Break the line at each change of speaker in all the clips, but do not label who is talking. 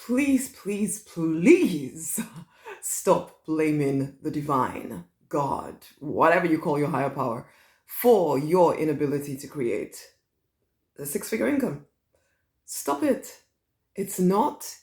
please, please, please stop blaming the divine, God, whatever you call your higher power, for your inability to create a six-figure income. Stop it. It's not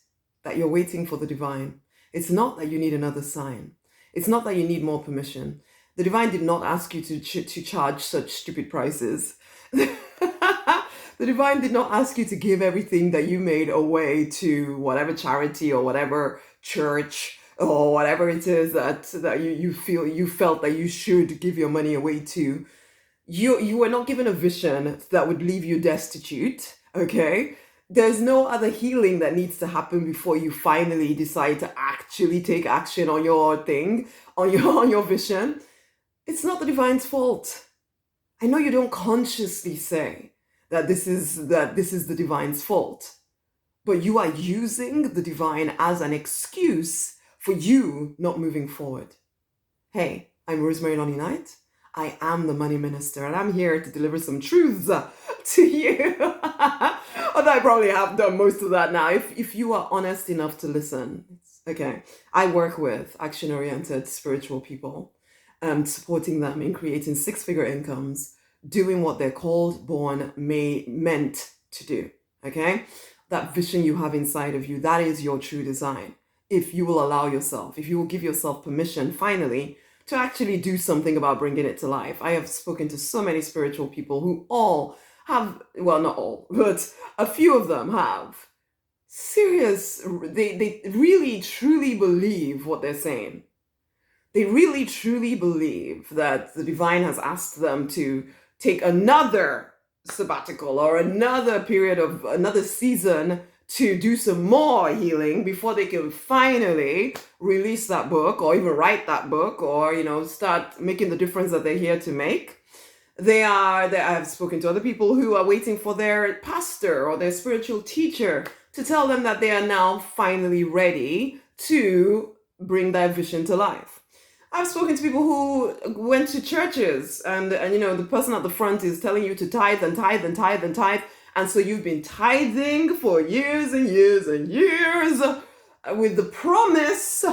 that you're waiting for the divine. It's not that you need another sign. It's not that you need more permission. The divine did not ask you to charge such stupid prices. The divine did not ask you to give everything that you made away to whatever charity or whatever church or whatever it is that you felt that you should give your money away to. You were not given a vision that would leave you destitute, okay? There's no other healing that needs to happen before you finally decide to actually take action on your thing, on your vision. It's not the divine's fault. I know you don't consciously say that this is the divine's fault, but you are using the divine as an excuse for you not moving forward. Hey, I'm Rosemary Nonny. I am the money minister, and I'm here to deliver some truths to you. Although I probably have done most of that now. If you are honest enough to listen, okay. I work with action-oriented spiritual people, supporting them in creating six-figure incomes, doing what they're called, born, meant to do. Okay, that vision you have inside of you, that is your true design. If you will allow yourself, if you will give yourself permission, finally, to actually do something about bringing it to life. I have spoken to so many spiritual people who all have, well, not all, but a few of them have they really truly believe what they're saying. They really truly believe that the divine has asked them to take another sabbatical or another period of another season to do some more healing before they can finally release that book or even write that book or, start making the difference that they're here to make. I've spoken to other people who are waiting for their pastor or their spiritual teacher to tell them that they are now finally ready to bring their vision to life. I've spoken to people who went to churches and the person at the front is telling you to tithe and tithe and tithe and tithe. And so you've been tithing for years and years and years with the promise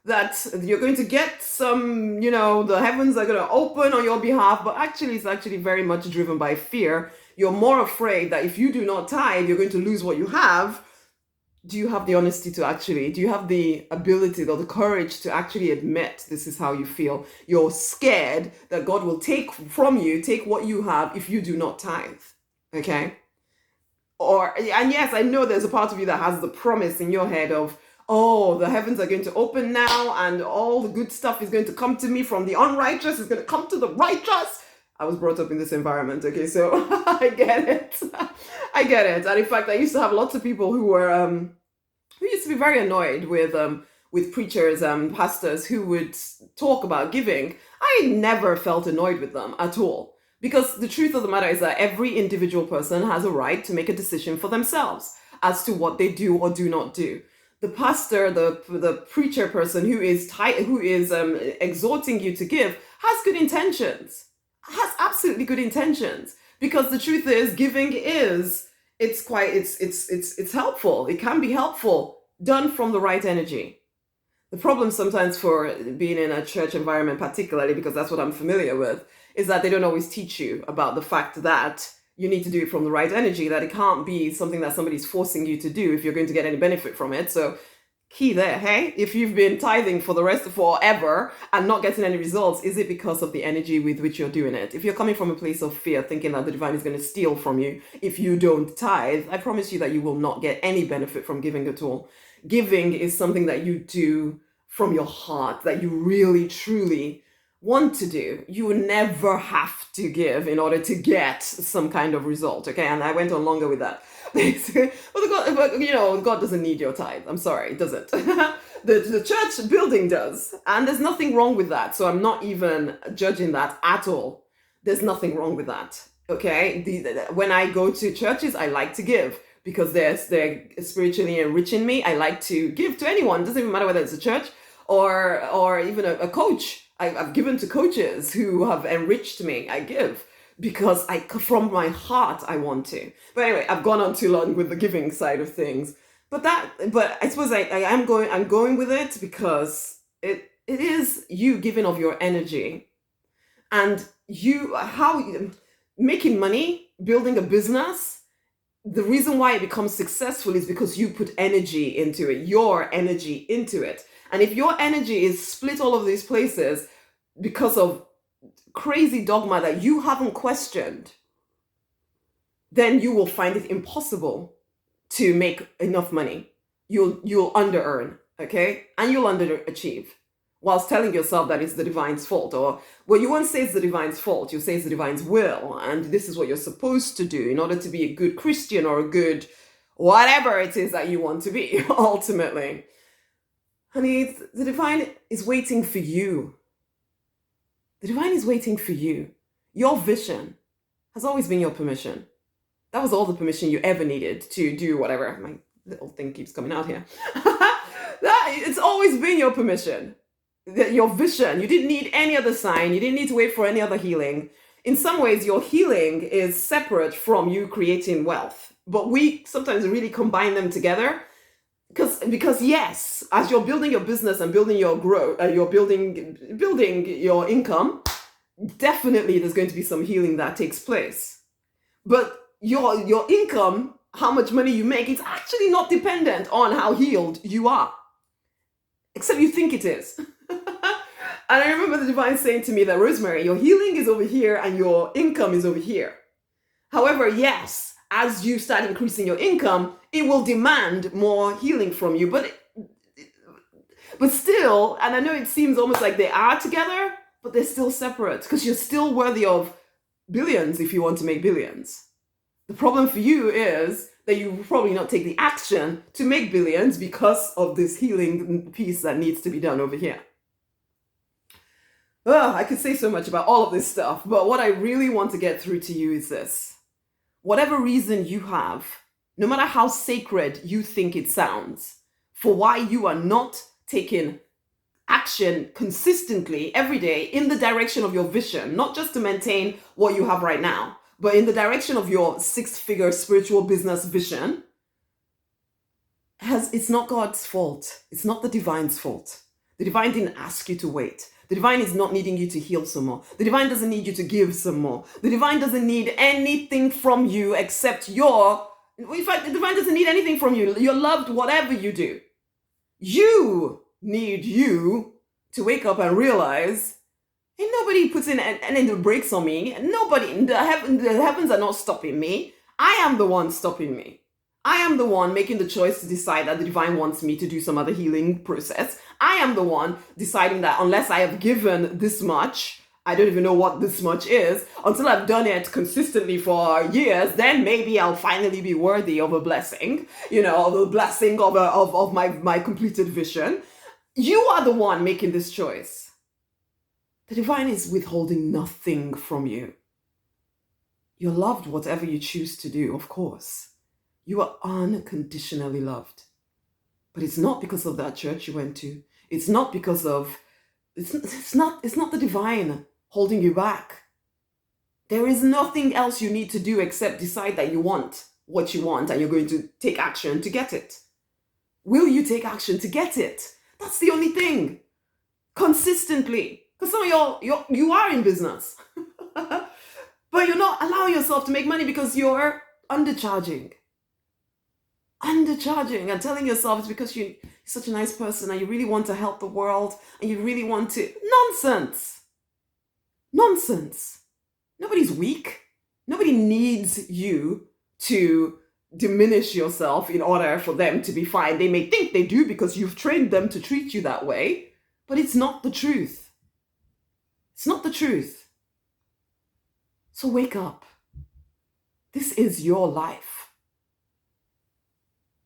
that you're going to get some, the heavens are going to open on your behalf. But actually, it's actually very much driven by fear. You're more afraid that if you do not tithe, you're going to lose what you have. Do you have the honesty do you have the ability or the courage to actually admit this is how you feel? You're scared that God will take what you have if you do not tithe. Okay? And yes, I know there's a part of you that has the promise in your head of, oh, the heavens are going to open now and all the good stuff is going to come to me from the unrighteous, is going to come to the righteous. I was brought up in this environment, okay, so I get it. I get it. And in fact, I used to have lots of people who used to be very annoyed with preachers and pastors who would talk about giving. I never felt annoyed with them at all. Because the truth of the matter is that every individual person has a right to make a decision for themselves as to what they do or do not do. The pastor, the preacher person who is exhorting you to give has good intentions, has absolutely good intentions. Because the truth is, giving it's helpful. It can be helpful, done from the right energy. The problem sometimes for being in a church environment, particularly because that's what I'm familiar with, is that they don't always teach you about the fact that you need to do it from the right energy, that it can't be something that somebody's forcing you to do if you're going to get any benefit from it. So key there, hey? If you've been tithing for the rest of forever and not getting any results, is it because of the energy with which you're doing it? If you're coming from a place of fear, thinking that the divine is going to steal from you if you don't tithe, I promise you that you will not get any benefit from giving at all. Giving is something that you do from your heart, that you really, truly want to do. You will never have to give in order to get some kind of result, okay? And I went on longer with that. But God doesn't need your tithe. I'm sorry, it doesn't. The church building does, and there's nothing wrong with that. So I'm not even judging that at all. There's nothing wrong with that, okay? When I go to churches, I like to give because they're spiritually enriching me. I like to give to anyone. It doesn't even matter whether it's a church or even a coach. I've given to coaches who have enriched me. I give because from my heart, I want to. But anyway, I've gone on too long with the giving side of things. But I suppose I'm going with it because it is you giving of your energy, and making money, building a business. The reason why it becomes successful is because you put energy into it, your energy into it. And if your energy is split all over these places because of crazy dogma that you haven't questioned, then you will find it impossible to make enough money. You'll under earn, okay? And you'll underachieve, whilst telling yourself that it's the divine's fault. Or, well, you won't say it's the divine's fault, you say it's the divine's will, and this is what you're supposed to do in order to be a good Christian or a good whatever it is that you want to be, ultimately. Honey, the divine is waiting for you. The divine is waiting for you. Your vision has always been your permission. That was all the permission you ever needed to do whatever. My little thing keeps coming out here. It's always been your permission. Your vision. You didn't need any other sign. You didn't need to wait for any other healing. In some ways, your healing is separate from you creating wealth. But we sometimes really combine them together. Because yes, as you're building your business and building your growth, you're building your income, definitely there's going to be some healing that takes place. But your income, how much money you make, it's actually not dependent on how healed you are. Except you think it is. And I remember the divine saying to me that, Rosemary, your healing is over here and your income is over here. However, yes, as you start increasing your income, it will demand more healing from you. But still, and I know it seems almost like they are together, but they're still separate, because you're still worthy of billions if you want to make billions. The problem for you is that you will probably not take the action to make billions because of this healing piece that needs to be done over here. I could say so much about all of this stuff, but what I really want to get through to you is this. Whatever reason you have, no matter how sacred you think it sounds, for why you are not taking action consistently every day in the direction of your vision, not just to maintain what you have right now, but in the direction of your six-figure spiritual business vision, it's not God's fault. It's not the divine's fault. The divine didn't ask you to wait. The divine is not needing you to heal some more. The divine doesn't need you to give some more. The divine doesn't need anything from you except in fact, the divine doesn't need anything from you. You're loved whatever you do. You need you to wake up and realize, ain't nobody puts in any brakes on me. Nobody, the heavens are not stopping me. I am the one stopping me. I am the one making the choice to decide that the divine wants me to do some other healing process. I am the one deciding that unless I have given this much, I don't even know what this much is, until I've done it consistently for years, then maybe I'll finally be worthy of a blessing, the blessing of my completed vision. You are the one making this choice. The divine is withholding nothing from you. You're loved whatever you choose to do, of course. You are unconditionally loved. But it's not because of that church you went to. It's not because of, it's not the divine holding you back. There is nothing else you need to do except decide that you want what you want and you're going to take action to get it. Will you take action to get it? That's the only thing. Consistently. Because some of you are in business. But you're not allowing yourself to make money because you're undercharging and telling yourself it's because you're such a nice person and you really want to help the world and you really want to. Nonsense. Nobody's weak. Nobody needs you to diminish yourself in order for them to be fine. They may think they do because you've trained them to treat you that way, but it's not the truth. It's not the truth. So wake up. This is your life.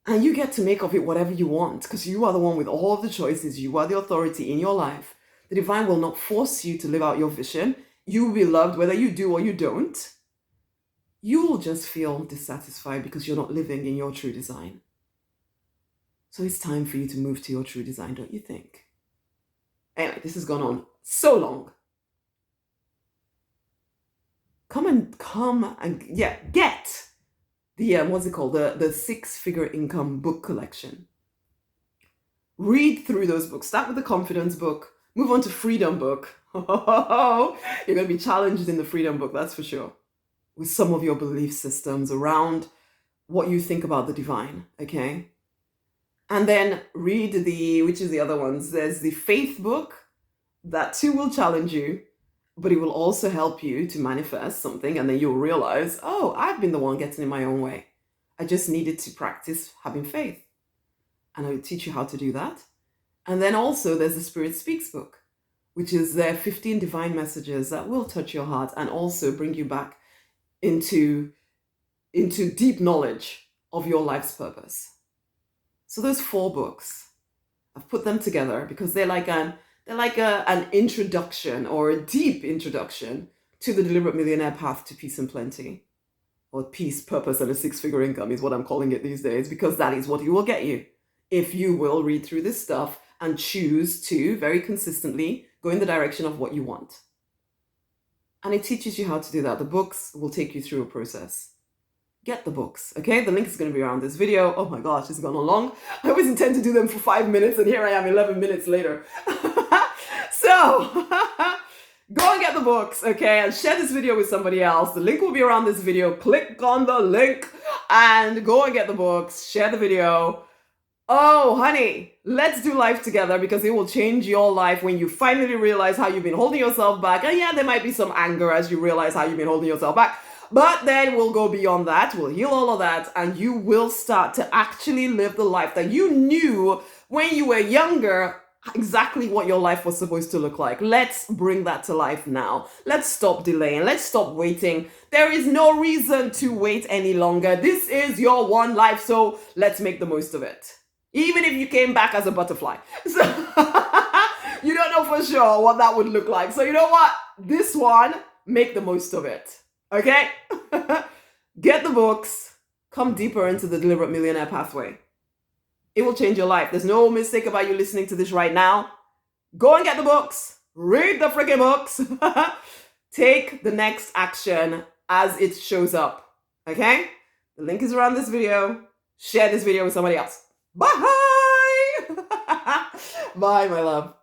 And you get to make of it whatever you want, because you are the one with all of the choices. You are the authority in your life. The divine will not force you to live out your vision. You will be loved whether you do or you don't. You will just feel dissatisfied because you're not living in your true design. So it's time for you to move to your true design, don't you think? Anyway, this has gone on so long. Come and get what's it called? The six-figure income book collection. Read through those books. Start with the confidence book. Move on to freedom book. You're going to be challenged in the freedom book, that's for sure, with some of your belief systems around what you think about the divine, okay? And then read which is the other ones? There's the faith book. That too will challenge you, but it will also help you to manifest something, and then you'll realize, oh, I've been the one getting in my own way. I just needed to practice having faith. And I will teach you how to do that. And then also there's the Spirit Speaks book, which is their 15 divine messages that will touch your heart and also bring you back into deep knowledge of your life's purpose. So those 4 books, I've put them together because they're like an introduction, or a deep introduction, to the Deliberate Millionaire Path to Peace and Plenty. Or peace, purpose, and a six-figure income is what I'm calling it these days, because that is what it will get you if you will read through this stuff and choose to very consistently go in the direction of what you want. And it teaches you how to do that. The books will take you through a process. Get the books, okay? The link is going to be around this video. Oh my gosh, it's gone on long. I always intend to do them for 5 minutes, and here I am 11 minutes later. So, go and get the books, okay? And share this video with somebody else. The link will be around this video. Click on the link and go and get the books. Share the video. Oh, honey, let's do life together, because it will change your life when you finally realize how you've been holding yourself back. And yeah, there might be some anger as you realize how you've been holding yourself back. But then we'll go beyond that. We'll heal all of that. And you will start to actually live the life that you knew when you were younger, exactly what your life was supposed to look like. Let's bring that to life now. Let's stop delaying. Let's stop waiting. There is no reason to wait any longer. This is your one life, so let's make the most of it. Even if you came back as a butterfly. So you don't know for sure what that would look like. So you know what? This one, make the most of it. Okay? Get the books. Come deeper into the Deliberate Millionaire pathway. It will change your life. There's no mistake about you listening to this right now. Go and get the books. Read the freaking books. Take the next action as it shows up. Okay? The link is around this video. Share this video with somebody else. Bye! Bye, my love.